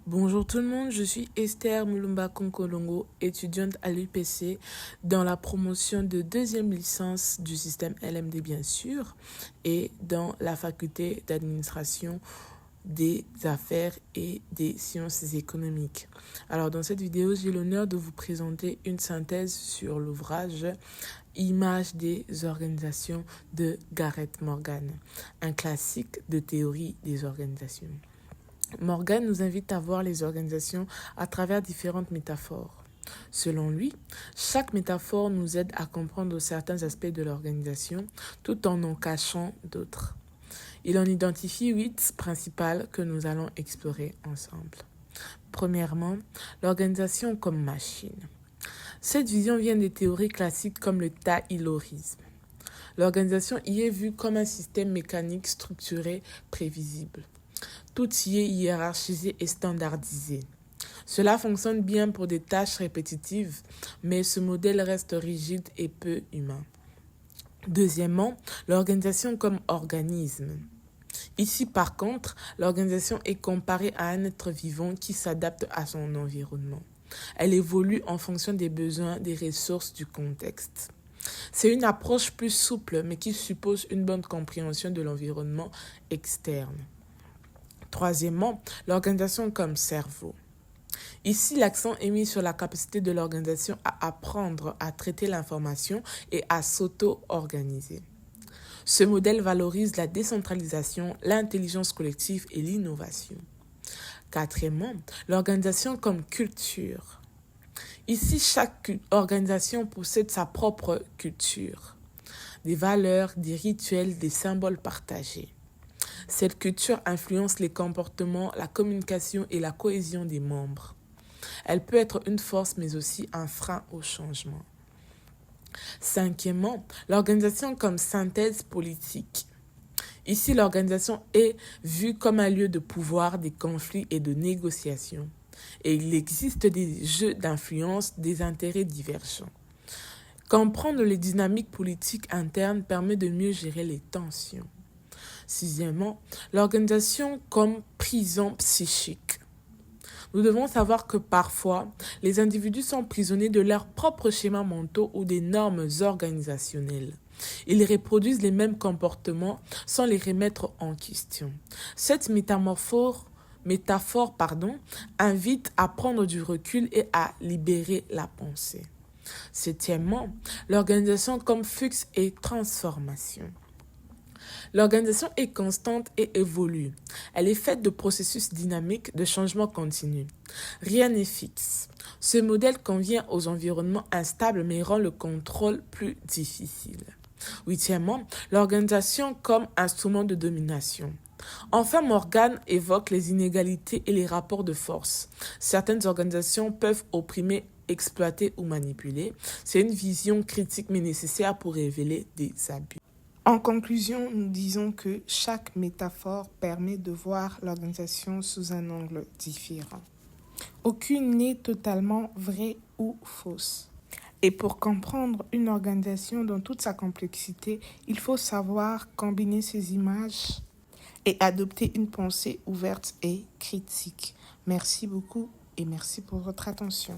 Bonjour tout le monde, je suis Esther Mulumba Konkolongo, étudiante à l'UPC dans la promotion de deuxième licence du système LMD bien sûr et dans la faculté d'administration des affaires et des sciences économiques. Alors dans cette vidéo, j'ai l'honneur de vous présenter une synthèse sur l'ouvrage Images des organisations de Gareth Morgan, un classique de théorie des organisations. Morgan nous invite à voir les organisations à travers différentes métaphores. Selon lui, chaque métaphore nous aide à comprendre certains aspects de l'organisation tout en cachant d'autres. Il en identifie 8 principales que nous allons explorer ensemble. Premièrement, l'organisation comme machine. Cette vision vient des théories classiques comme le taylorisme. L'organisation y est vue comme un système mécanique structuré, prévisible. Tout y est hiérarchisé et standardisé. Cela fonctionne bien pour des tâches répétitives, mais ce modèle reste rigide et peu humain. Deuxièmement, l'organisation comme organisme. Ici, par contre, l'organisation est comparée à un être vivant qui s'adapte à son environnement. Elle évolue en fonction des besoins, des ressources, du contexte. C'est une approche plus souple, mais qui suppose une bonne compréhension de l'environnement externe. Troisièmement, l'organisation comme cerveau. Ici, l'accent est mis sur la capacité de l'organisation à apprendre à traiter l'information et à s'auto-organiser. Ce modèle valorise la décentralisation, l'intelligence collective et l'innovation. Quatrièmement, l'organisation comme culture. Ici, chaque organisation possède sa propre culture, des valeurs, des rituels, des symboles partagés. Cette culture influence les comportements, la communication et la cohésion des membres. Elle peut être une force mais aussi un frein au changement. Cinquièmement, l'organisation comme synthèse politique. Ici, l'organisation est vue comme un lieu de pouvoir, des conflits et de négociations. Et il existe des jeux d'influence, des intérêts divergents. Comprendre les dynamiques politiques internes permet de mieux gérer les tensions. Sixièmement, l'organisation comme prison psychique. Nous devons savoir que parfois, les individus sont prisonniers de leurs propres schémas mentaux ou des normes organisationnelles. Ils reproduisent les mêmes comportements sans les remettre en question. Cette métaphore invite à prendre du recul et à libérer la pensée. Septièmement, l'organisation comme flux et transformation. L'organisation est constante et évolue. Elle est faite de processus dynamiques de changement continu. Rien n'est fixe. Ce modèle convient aux environnements instables mais rend le contrôle plus difficile. Huitièmement, l'organisation comme instrument de domination. Enfin, Morgan évoque les inégalités et les rapports de force. Certaines organisations peuvent opprimer, exploiter ou manipuler. C'est une vision critique mais nécessaire pour révéler des abus. En conclusion, nous disons que chaque métaphore permet de voir l'organisation sous un angle différent. Aucune n'est totalement vraie ou fausse. Et pour comprendre une organisation dans toute sa complexité, il faut savoir combiner ces images et adopter une pensée ouverte et critique. Merci beaucoup et merci pour votre attention.